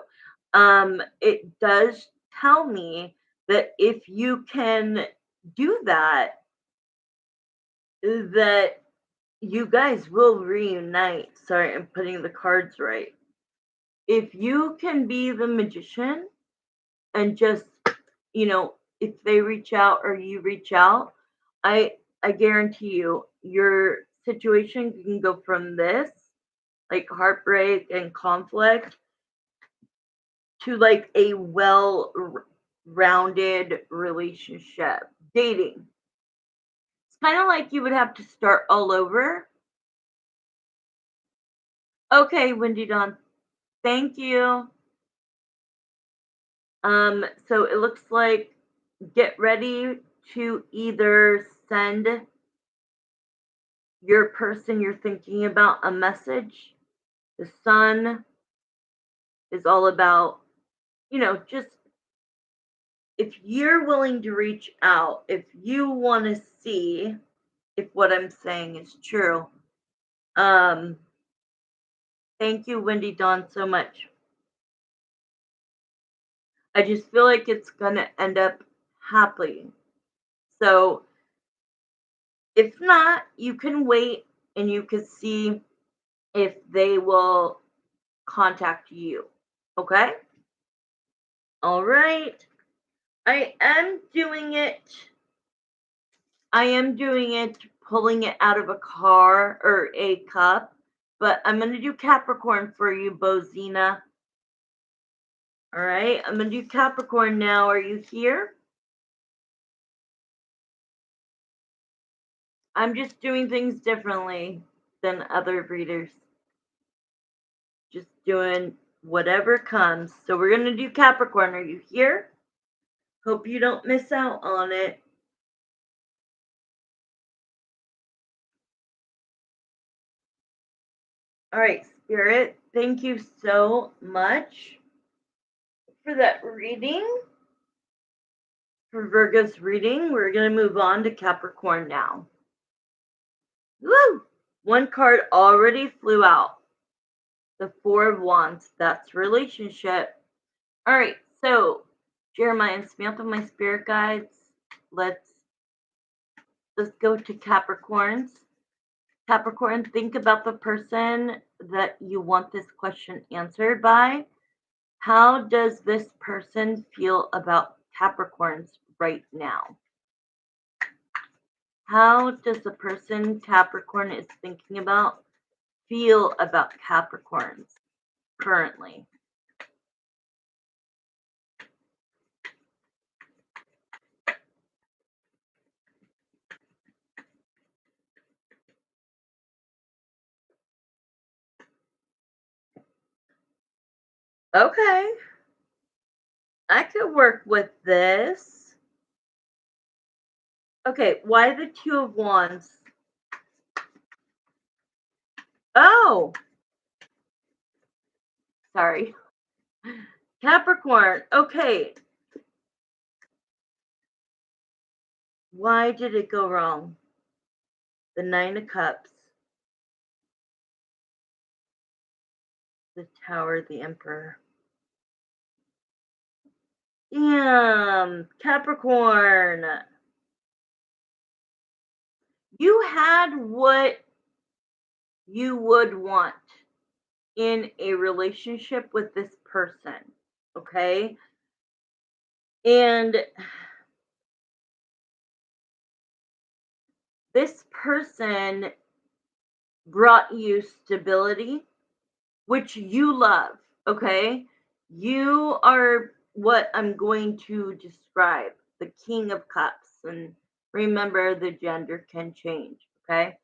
It does tell me that if you can do that, that you guys will reunite. Sorry, I'm putting the cards right. If you can be the magician and just, if they reach out or you reach out, I guarantee you your situation can go from this, like heartbreak and conflict, to like a rounded relationship. Dating. It's kind of like you would have to start all over. Okay, Wendy Dawn. Thank you. So it looks like get ready to either send your person you're thinking about a message. The sun is all about, just if you're willing to reach out, if you want to see if what I'm saying is true. Um, Thank you, Wendy Dawn, so much. I just feel like it's gonna end up happily. So if not, you can wait and you can see if they will contact you. Okay? All right. I am doing it. I am doing it, pulling it out of a car or a cup, but I'm going to do Capricorn for you, Bozina. All right. I'm going to do Capricorn now. Are you here? I'm just doing things differently than other readers. Just doing whatever comes. So we're going to do Capricorn. Are you here? Hope you don't miss out on it. All right, Spirit, thank you so much for that reading. For Virgo's reading, we're going to move on to Capricorn now. Woo! One card already flew out. The Four of Wands. That's relationship. All right, so Jeremiah and Samantha, my spirit guides, let's go to Capricorns. Capricorn, think about the person that you want this question answered by. How does this person feel about Capricorns right now? How does the person Capricorn is thinking about feel about Capricorns currently? Okay, I could work with this. Okay, why the Two of Wands? Oh, sorry. Capricorn, okay. Why did it go wrong? The Nine of Cups, the Tower, the Emperor. Damn, Capricorn. You had what you would want in a relationship with this person, okay? And this person brought you stability, which you love, okay? You are what I'm going to describe the King of Cups. And remember, the gender can change, okay?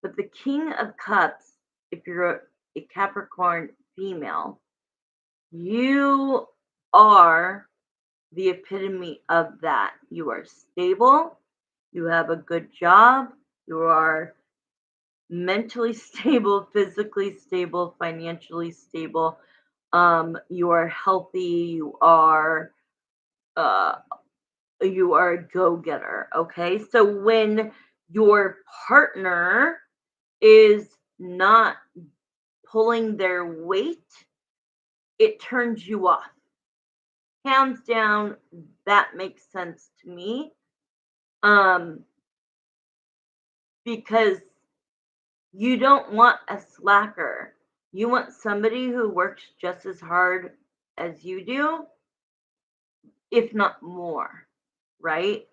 But the King of Cups, if you're a Capricorn female, you are the epitome of that. You are stable, you have a good job, you are mentally stable, physically stable, financially stable. You are healthy, uh you are a go-getter, okay? So when your partner is not pulling their weight, it turns you off. hands down, that makes sense to me. Um, because you don't want a slacker. You want somebody who works just as hard as you do, if not more, right?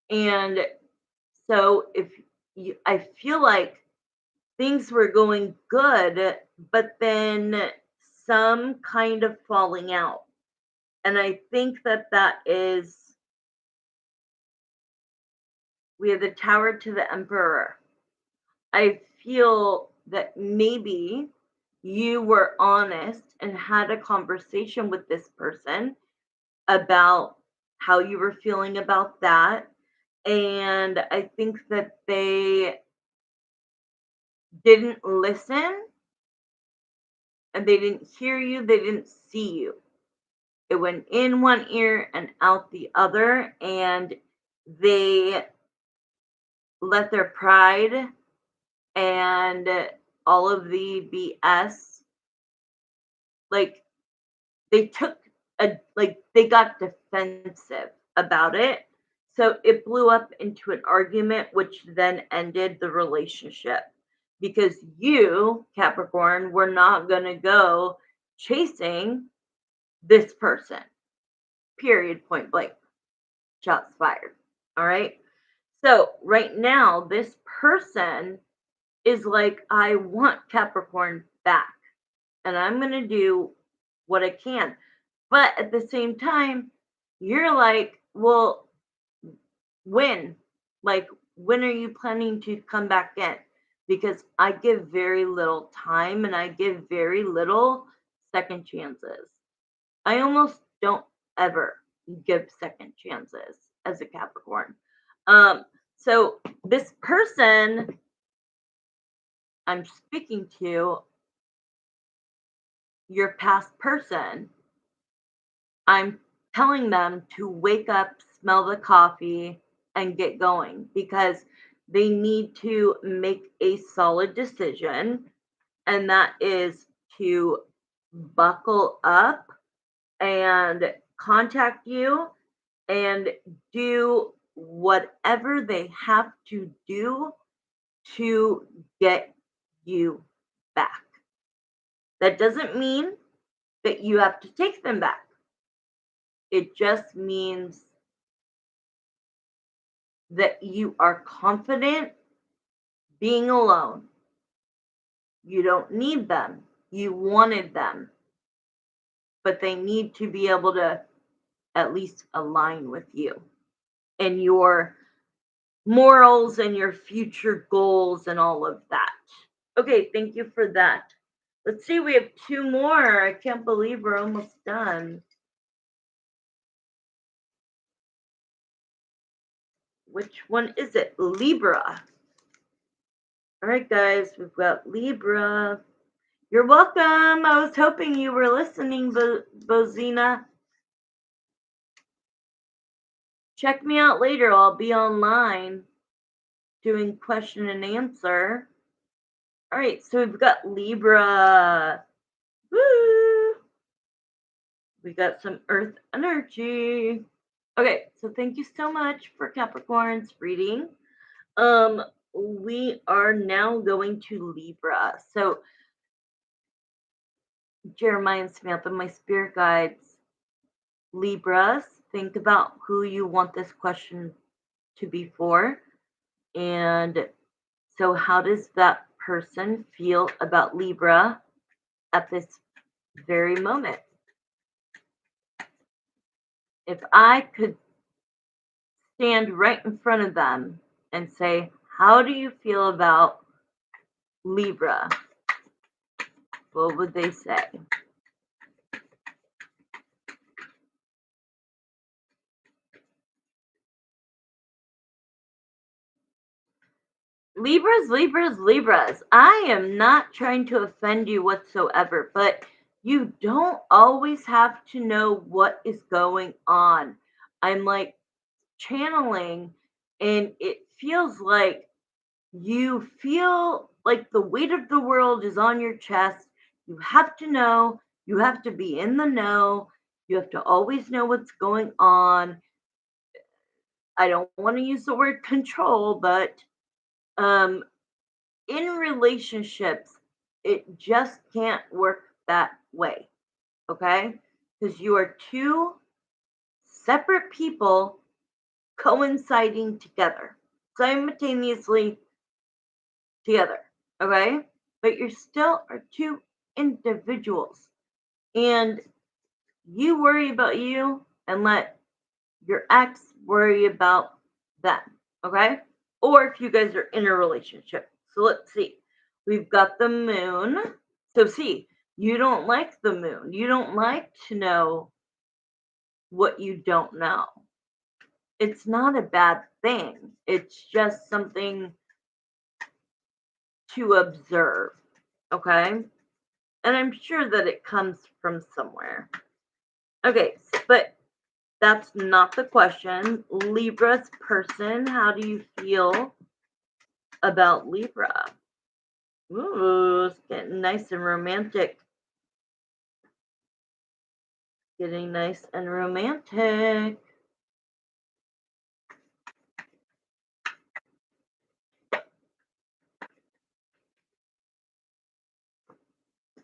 And so if I feel like things were going good, but then some kind of falling out. And I think that that is, we have the tower to the emperor. I feel that maybe you were honest and had a conversation with this person about how you were feeling about that. And I think that they didn't listen and they didn't hear you, they didn't see you. It went in one ear and out the other, and they let their pride and all of the BS, like they took like they got defensive about it. So it blew up into an argument, which then ended the relationship because you, Capricorn, were not going to go chasing this person. Period. Point blank. Shots fired. All right. So right now, this person is like, I want Capricorn back and I'm going to do what I can. But at the same time, you're like, well, when? Like, when are you planning to come back in? Because I give very little time and I give very little second chances. I almost don't ever give second chances as a Capricorn. So this person I'm speaking to, your past person, I'm telling them to wake up, smell the coffee, and get going because they need to make a solid decision, and that is to buckle up and contact you and do whatever they have to do to get you back. That doesn't mean that you have to take them back. It just means that you are confident being alone. You don't need them. You wanted them, but they need to be able to at least align with you and your morals and your future goals and all of that. Okay, thank you for that. Let's see, we have two more. I can't believe we're almost done. Which one is it? Libra. All right, guys, we've got Libra. You're welcome. I was hoping you were listening, Bozina. Check me out later. I'll be online doing question and answer. All right, so we've got Libra. Woo! We got some Earth energy. Okay, so thank you so much for Capricorn's reading. We are now going to Libra. So Jeremiah and Samantha, my spirit guides, Libras, think about who you want this question to be for. And so how does that person feel about Libra at this very moment? If I could stand right in front of them and say, how do you feel about Libra? What would they say? Libras. I am not trying to offend you whatsoever, but you don't always have to know what is going on. I'm like channeling, and it feels like you feel like the weight of the world is on your chest. You have to know, you have to be in the know, You have to always know what's going on. I don't want to use the word control, but um, in relationships, it just can't work that way. Okay? Because you are two separate people coinciding together, simultaneously together. Okay? But you still are two individuals. And you worry about you and let your ex worry about them. Okay? Or if you guys are in a relationship. So let's see. We've got the moon. So see, you don't like the moon. You don't like to know what you don't know. It's not a bad thing. It's just something to observe. Okay? And I'm sure that it comes from somewhere. Okay, but that's not the question. Libra's person, how do you feel about Libra? Ooh, it's getting nice and romantic. Getting nice and romantic.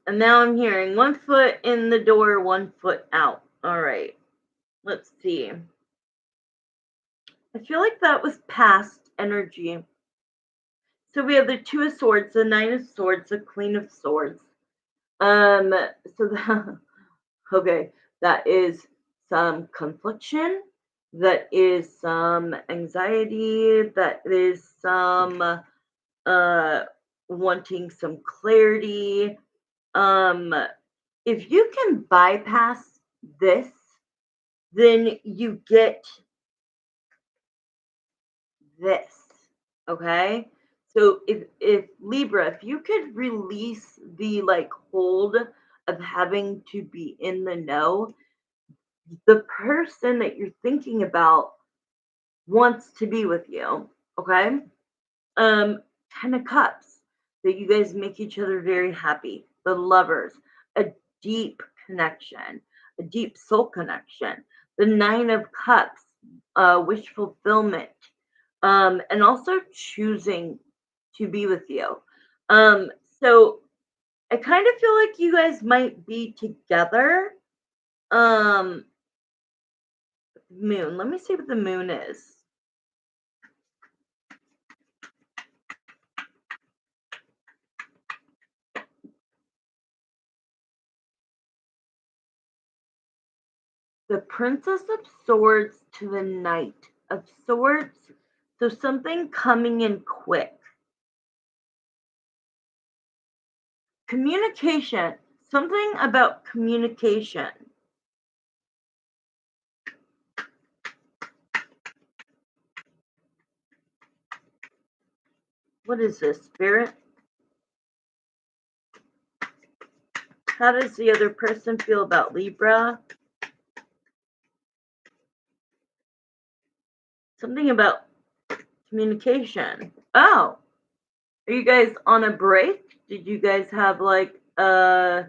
And now I'm hearing 1 foot in the door, 1 foot out. All right, let's see. I feel like that was past energy. So we have the Two of Swords, the Nine of Swords, the Queen of Swords. Um, so the, okay, that is some confliction, that is some anxiety, that is some uh wanting some clarity. Um, if you can bypass this, then you get this. Okay? So if Libra, if you could release the like hold of having to be in the know, the person that you're thinking about wants to be with you. Okay? 10 of Cups. That you guys make each other very happy. The lovers, a deep connection, a deep soul connection. The Nine of Cups, wish fulfillment, and also choosing to be with you. So I kind of feel like you guys might be together. Um, moon. Let me see what the moon is. The Princess of Swords to the Knight of Swords. So something coming in quick. Communication. Something about communication. What is this, Spirit? How does the other person feel about Libra? Something about communication. Oh, are you guys on a break? Did you guys have like a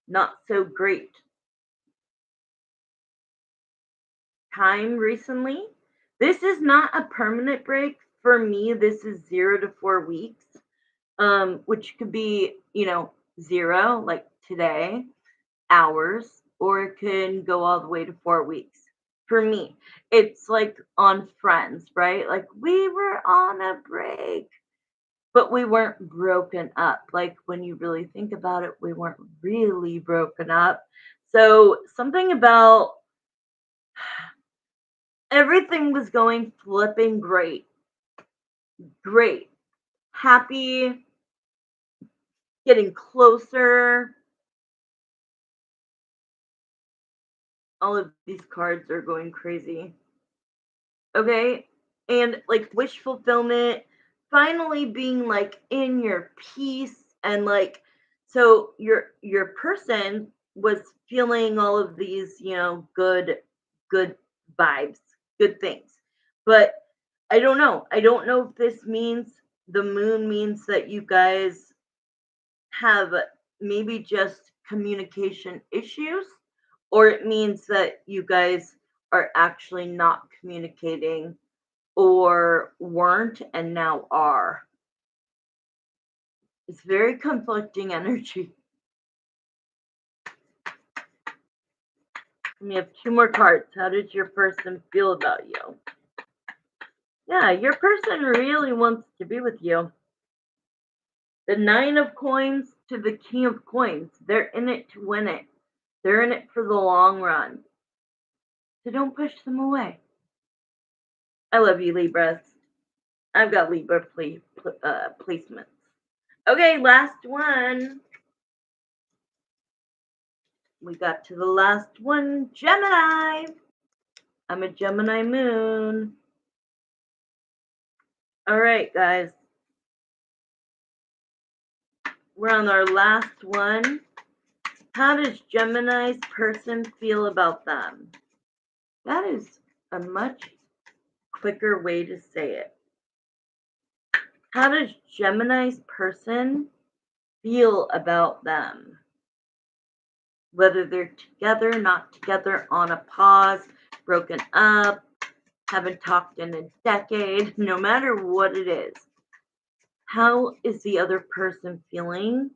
not so great time recently? This is not a permanent break. For me, this is 0 to 4 weeks, which could be, 0, like today, hours, or it can go all the way to 4 weeks. For me, it's like on Friends, right? Like we were on a break, but we weren't broken up. Like when you really think about it, we weren't really broken up. So something about everything was going flipping great, great, happy, getting closer. All of these cards are going crazy. Okay. And like wish fulfillment, finally being like in your peace and like so your person was feeling all of these, good vibes, good things. But I don't know. I don't know if this means the moon means that you guys have maybe just communication issues, or it means that you guys are actually not communicating or weren't and now are. It's very conflicting energy. And you have two more cards. How did your person feel about you? Yeah, your person really wants to be with you. The Nine of Coins to the King of Coins. They're in it to win it. They're in it for the long run. So don't push them away. I love you, Libras. I've got Libra placements. Okay, last one. We got to the last one, Gemini. I'm a Gemini moon. All right, guys. We're on our last one. How does Gemini's person feel about them? That is a much quicker way to say it. How does Gemini's person feel about them? Whether they're together, not together, on a pause, broken up, haven't talked in a decade, no matter what it is. How is the other person feeling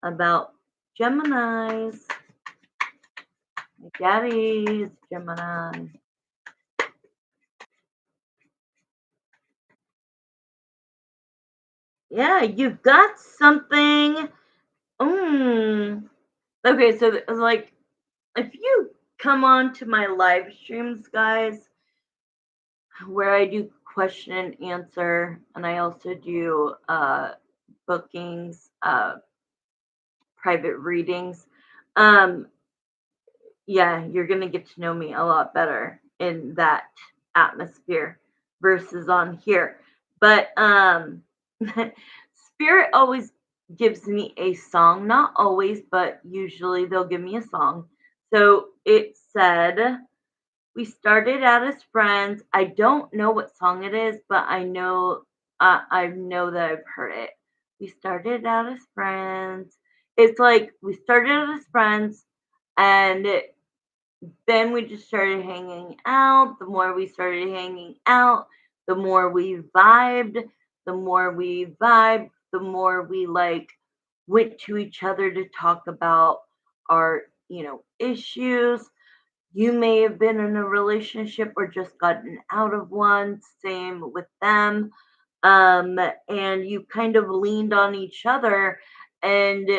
about Geminis? My daddy's Gemini. Yeah, you've got something. Okay, so like, if you come on to my live streams, guys, where I do question and answer, and I also do bookings, private readings. Yeah, you're gonna get to know me a lot better in that atmosphere versus on here. But Spirit always gives me a song, not always, but usually they'll give me a song. So it said, we started out as friends. I don't know what song it is, but I know that I've heard it. We started out as friends. It's like we started out as friends, and then we just started hanging out. The more we started hanging out, the more we vibed. The more we vibed, the more we like went to each other to talk about our, issues. You may have been in a relationship or just gotten out of one, same with them. And you kind of leaned on each other, and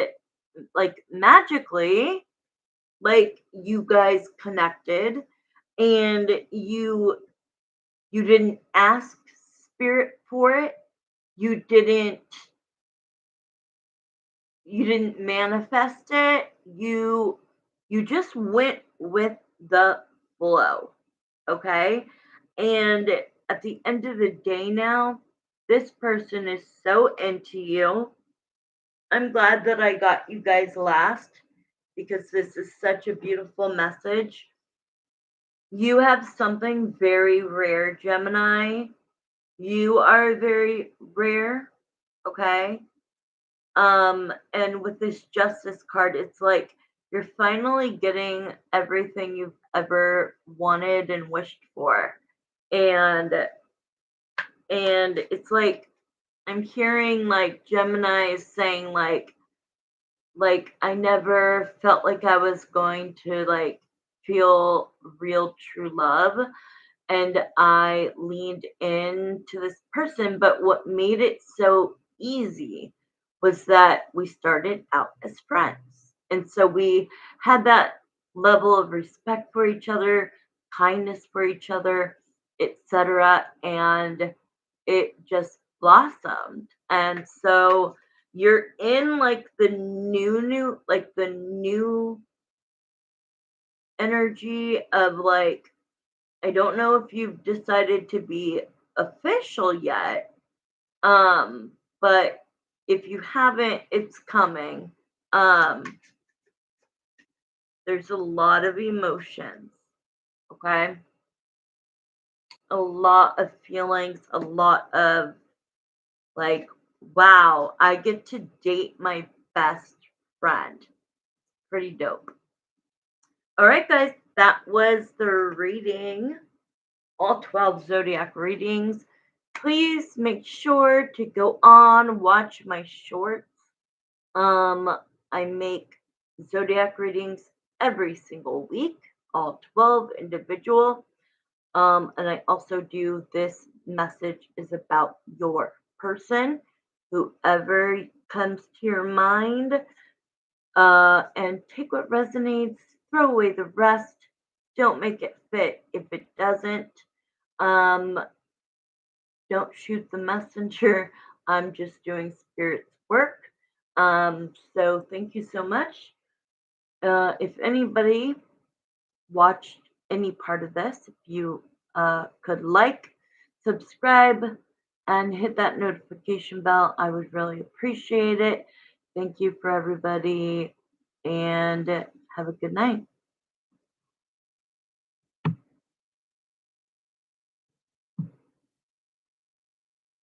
like magically, like you guys connected, and you didn't ask spirit for it. You didn't manifest it. You just went with the flow. Okay. And at the end of the day now, this person is so into you. I'm glad that I got you guys last, because this is such a beautiful message. You have something very rare, Gemini. You are very rare. Okay. And with this justice card, it's like you're finally getting everything you've ever wanted and wished for. And it's like I'm hearing like Gemini is saying like I never felt like I was going to like feel real true love, and I leaned into this person. But what made it so easy was that we started out as friends. And so we had that level of respect for each other, kindness for each other, etc. And it just blossomed. And so you're in like the new energy of like, I don't know if you've decided to be official yet, but if you haven't, it's coming. Um, there's a lot of emotions, okay? A lot of feelings, a lot of like, wow, I get to date my best friend. Pretty dope. All right, guys, that was the reading, all 12 zodiac readings. Please make sure to go on, watch my shorts. I make zodiac readings every single week, all 12 individual. And I also do this message is about your person, whoever comes to your mind, and take what resonates, throw away the rest. Don't make it fit if it doesn't. Um, don't shoot the messenger. I'm just doing spirit's work. So thank you so much. If anybody watched any part of this, if you could like, subscribe, and hit that notification bell, I would really appreciate it. Thank you for everybody, and have a good night.